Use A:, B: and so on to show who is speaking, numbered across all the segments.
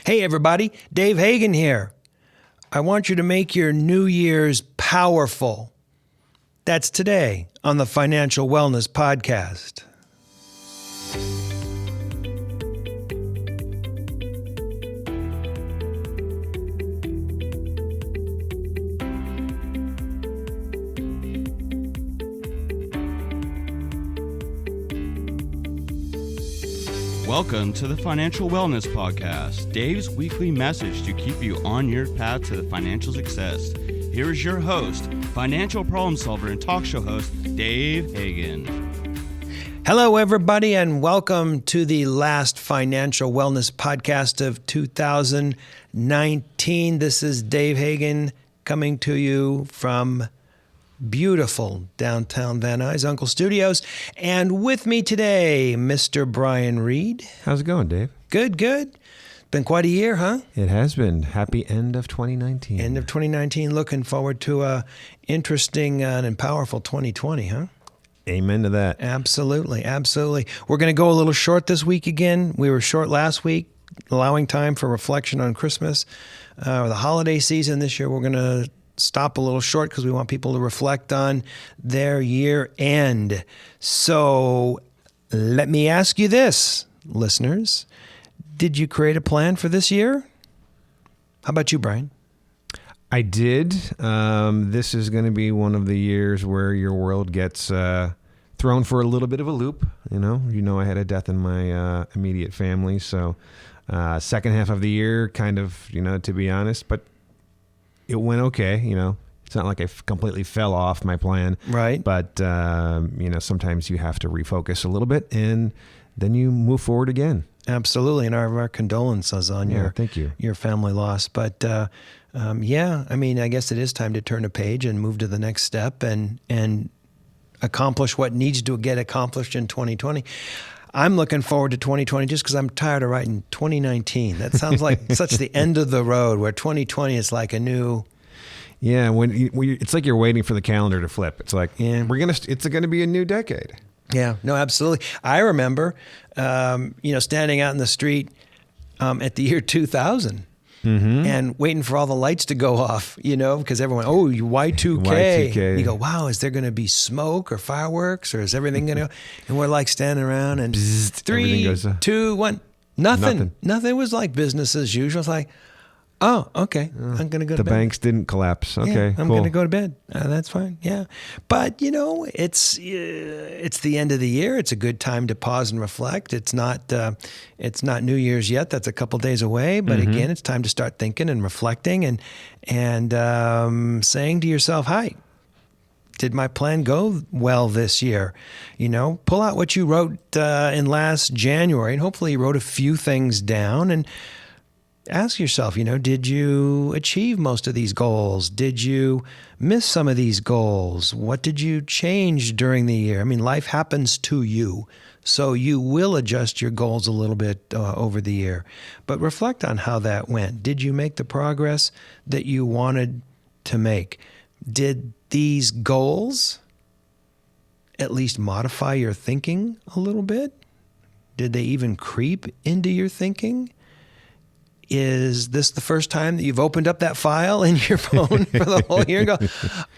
A: Hey everybody, Dave Hagen here. I want you to make your New Year's powerful. That's today on the Financial Wellness Podcast.
B: Welcome to the Financial Wellness Podcast, Dave's weekly message to keep you on your path to the financial success. Here is your host, financial problem solver and talk show host, Dave Hagen.
A: Hello, everybody, and welcome to the last Financial Wellness Podcast of 2019. This is Dave Hagen coming to you from beautiful downtown Van Nuys Uncle Studios. And with me today, Mr. Brian Reed.
C: How's it going, Dave?
A: Good. Been quite a year, huh?
C: It has been. Happy end of 2019.
A: End of 2019. Looking forward to a interesting and powerful 2020, huh?
C: Amen to that.
A: Absolutely. We're going to go a little short this week again. We were short last week, allowing time for reflection on Christmas or the holiday season. This year, we're going to stop a little short because we want people to reflect on their year end. So let me ask you this, listeners. Did you create a plan for this year? How about you, Brian?
C: I did. This is going to be one of the years where your world gets thrown for a little bit of a loop. You know, I had a death in my immediate family. So second half of the year, kind of, to be honest, but it went okay. It's not like I completely fell off my plan.
A: Right.
C: But, sometimes you have to refocus a little bit and then you move forward again.
A: Absolutely. And our condolences on
C: thank you.
A: Your family loss. But I guess it is time to turn a page and move to the next step and accomplish what needs to get accomplished in 2020. I'm looking forward to 2020 just because I'm tired of writing 2019. That sounds like such the end of the road, where 2020 is like a new...
C: Yeah, it's like you're waiting for the calendar to flip. It's like, it's going to be a new decade.
A: Yeah, no, absolutely. I remember, standing out in the street at the year 2000 and waiting for all the lights to go off, because everyone, Y2K.
C: Y2K.
A: You go, wow, is there going to be smoke or fireworks or is everything going to go? And we're like standing around and 3, 2, 1, nothing. It was like business as usual. It's like, oh, okay. I'm going to go to bed.
C: The banks didn't collapse. Okay,
A: I'm going to go to bed. That's fine. Yeah. But, it's the end of the year. It's a good time to pause and reflect. It's not New Year's yet. That's a couple days away. But again, it's time to start thinking and reflecting and saying to yourself, hi, did my plan go well this year? Pull out what you wrote in last January, and hopefully you wrote a few things down and ask yourself, did you achieve most of these goals? Did you miss some of these goals? What did you change during the year? Life happens to you, so you will adjust your goals a little bit over the year. But reflect on how that went. Did you make the progress that you wanted to make? Did these goals at least modify your thinking a little bit? Did they even creep into your thinking? Is this the first time that you've opened up that file in your phone for the whole year and go,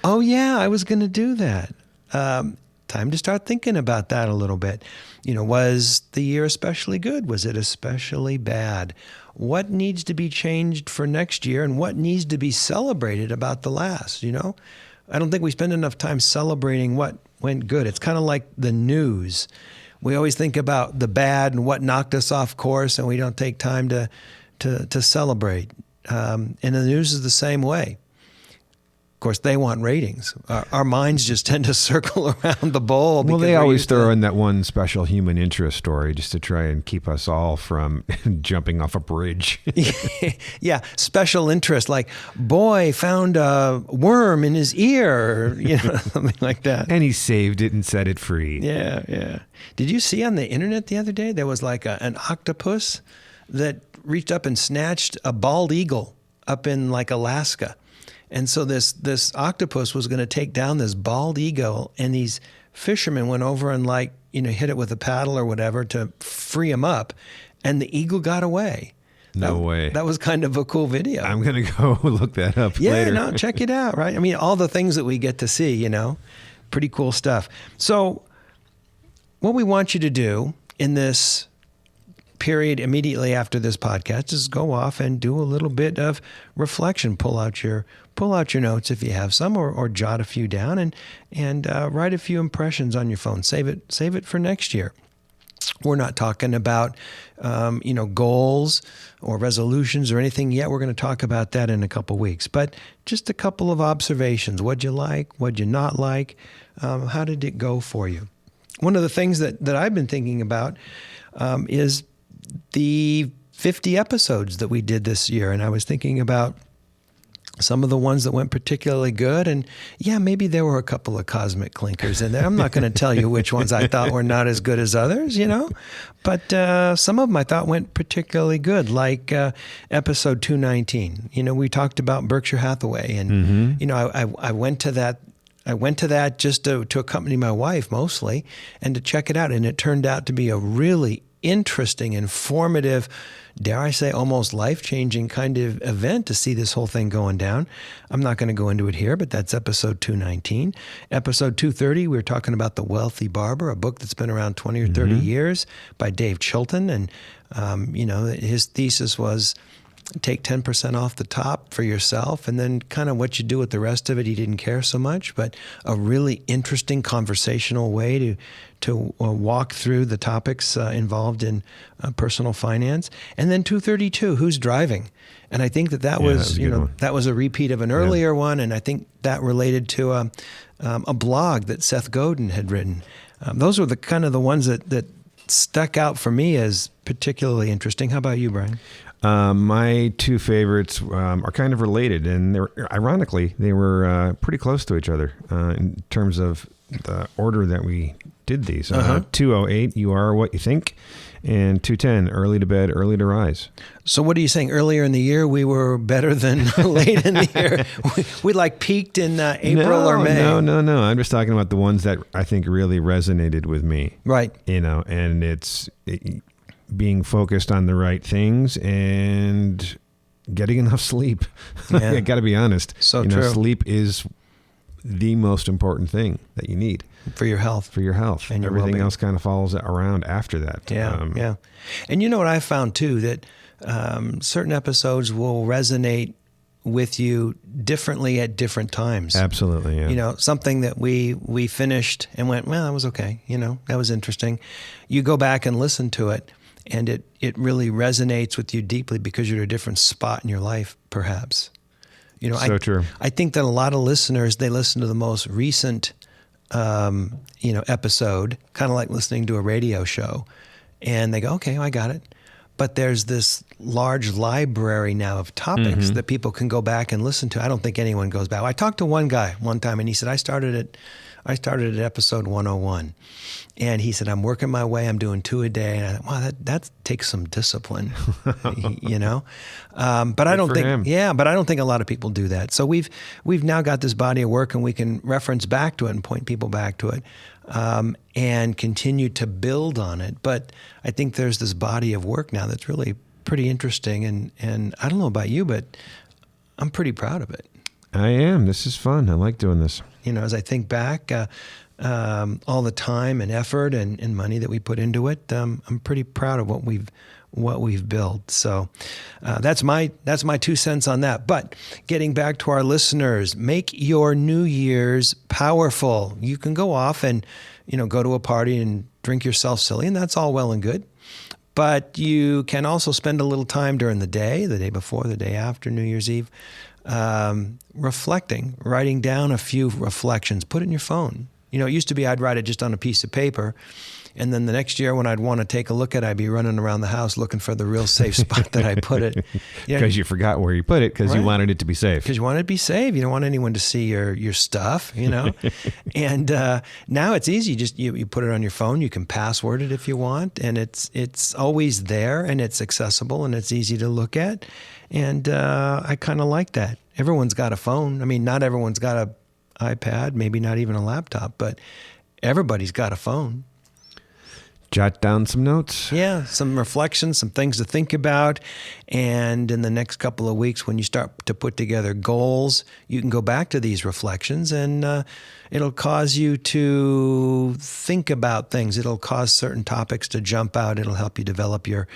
A: oh yeah, I was going to do that? Time to start thinking about that a little bit. Was the year especially good? Was it especially bad? What needs to be changed for next year and what needs to be celebrated about the last? I don't think we spend enough time celebrating what went good. It's kind of like the news. We always think about the bad and what knocked us off course, and we don't take time to celebrate. And the news is the same way. Of course, they want ratings. Our minds just tend to circle around the bowl.
C: Well, they always throw in that one special human interest story just to try and keep us all from jumping off a bridge.
A: Yeah, special interest, like, boy found a worm in his ear, something like that.
C: And he saved it and set it free.
A: Yeah. Did you see on the internet the other day, there was like an octopus that reached up and snatched a bald eagle up in like Alaska. And so this octopus was going to take down this bald eagle, and these fishermen went over and hit it with a paddle or whatever to free him up, and the eagle got away.
C: No way.
A: That was kind of a cool video.
C: I'm going to go look that up
A: Yeah,
C: later.
A: no, check it out, right? I mean, all the things that we get to see, pretty cool stuff. So what we want you to do in this period immediately after this podcast is go off and do a little bit of reflection. Pull out your notes if you have some, or jot a few down and write a few impressions on your phone. Save it for next year. We're not talking about, goals or resolutions or anything yet. We're going to talk about that in a couple weeks. But just a couple of observations. What'd you like? What'd you not like? How did it go for you? One of the things that I've been thinking about is the 50 episodes that we did this year. And I was thinking about some of the ones that went particularly good. And yeah, maybe there were a couple of cosmic clinkers in there. I'm not going to tell you which ones I thought were not as good as others, but some of them I thought went particularly good, like episode 219. We talked about Berkshire Hathaway, and I went to that just to accompany my wife mostly and to check it out. And it turned out to be a really interesting, informative, dare I say, almost life-changing kind of event to see this whole thing going down. I'm not going to go into it here, but that's episode 219. Episode 230, we were talking about The Wealthy Barber, a book that's been around 20 or 30 years by Dave Chilton. And, his thesis was take 10% off the top for yourself, and then kind of what you do with the rest of it, he didn't care so much, but a really interesting conversational way to walk through the topics involved in personal finance. And then 232, who's driving? And I think that was that was a repeat of an earlier one, and I think that related to a blog that Seth Godin had written. Those were the kind of the ones that stuck out for me as particularly interesting. How about you, Brian?
C: My two favorites are kind of related, and ironically, they were pretty close to each other in terms of the order that we did these. 208, You Are What You Think, and 210, Early to Bed, Early to Rise.
A: So what are you saying? Earlier in the year, we were better than late in the year? We peaked in April or May?
C: No. I'm just talking about the ones that I think really resonated with me.
A: Right.
C: And it's being focused on the right things and getting enough sleep.
A: Yeah.
C: I got to be honest.
A: So true.
C: Sleep is the most important thing that you need
A: for your health.
C: And everything
A: well-being.
C: else kind of follows around after that.
A: Yeah. And you know what I found too, that certain episodes will resonate with you differently at different times.
C: Absolutely. Yeah.
A: Something that we finished and went, well, that was okay. That was interesting. You go back and listen to it, and it really resonates with you deeply because you're at a different spot in your life, perhaps.
C: So true.
A: I think that a lot of listeners, they listen to the most recent, episode, kind of like listening to a radio show, and they go, okay, I got it. But there's this large library now of topics that people can go back and listen to. I don't think anyone goes back. I talked to one guy one time, and he said, I started at episode 101. And he said, I'm working my way. I'm doing 2 a day. And I thought, wow, that takes some discipline, But I don't think, but I don't think a lot of people do that. So we've now got this body of work, and we can reference back to it and point people back to it, and continue to build on it. But I think there's this body of work now that's really pretty interesting. And I don't know about you, but I'm pretty proud of it.
C: I am. This is fun. I like doing this.
A: As I think back, all the time and effort and money that we put into it, I'm pretty proud of what we've built. So that's my 2 cents on that. But getting back to our listeners, make your New Year's powerful. You can go off and go to a party and drink yourself silly, and that's all well and good. But you can also spend a little time during the day before, the day after New Year's Eve, reflecting, writing down a few reflections. Put it in your phone. It used to be I'd write it just on a piece of paper, and then the next year when I'd want to take a look at it, I'd be running around the house looking for the real safe spot that I put it.
C: Because you forgot where you put it because you wanted it to be safe.
A: Because you wanted it to be safe. You don't want anyone to see your stuff, And now it's easy. Just you put it on your phone. You can password it if you want, and it's always there, and it's accessible, and it's easy to look at. And I kind of like that. Everyone's got a phone. I mean, not everyone's got a iPad, maybe not even a laptop, but everybody's got a phone.
C: jot down some notes.
A: Yeah, some reflections, some things to think about. And in the next couple of weeks, when you start to put together goals, you can go back to these reflections and it'll cause you to think about things. It'll cause certain topics to jump out. It'll help you develop your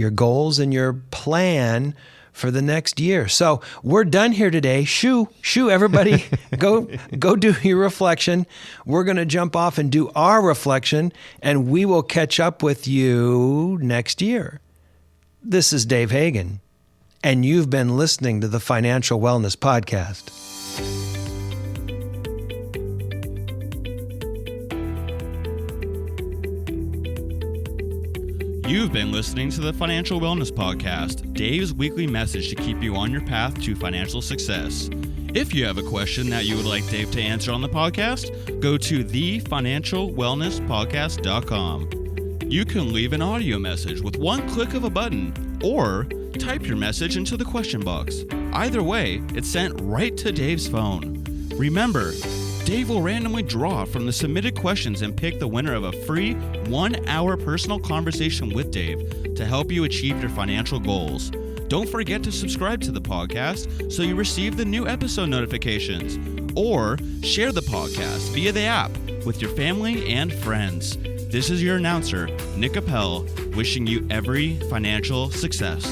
A: goals and your plan for the next year. So we're done here today. Shoo, everybody, go do your reflection. We're going to jump off and do our reflection, and we will catch up with you next year. This is Dave Hagan, and you've been listening to the Financial Wellness Podcast.
B: You've been listening to the Financial Wellness Podcast, Dave's weekly message to keep you on your path to financial success. If you have a question that you would like Dave to answer on the podcast, go to thefinancialwellnesspodcast.com. You can leave an audio message with one click of a button, or type your message into the question box. Either way, it's sent right to Dave's phone. Remember, Dave will randomly draw from the submitted questions and pick the winner of a free 1-hour personal conversation with Dave to help you achieve your financial goals. Don't forget to subscribe to the podcast so you receive the new episode notifications, or share the podcast via the app with your family and friends. This is your announcer, Nick Appel, wishing you every financial success.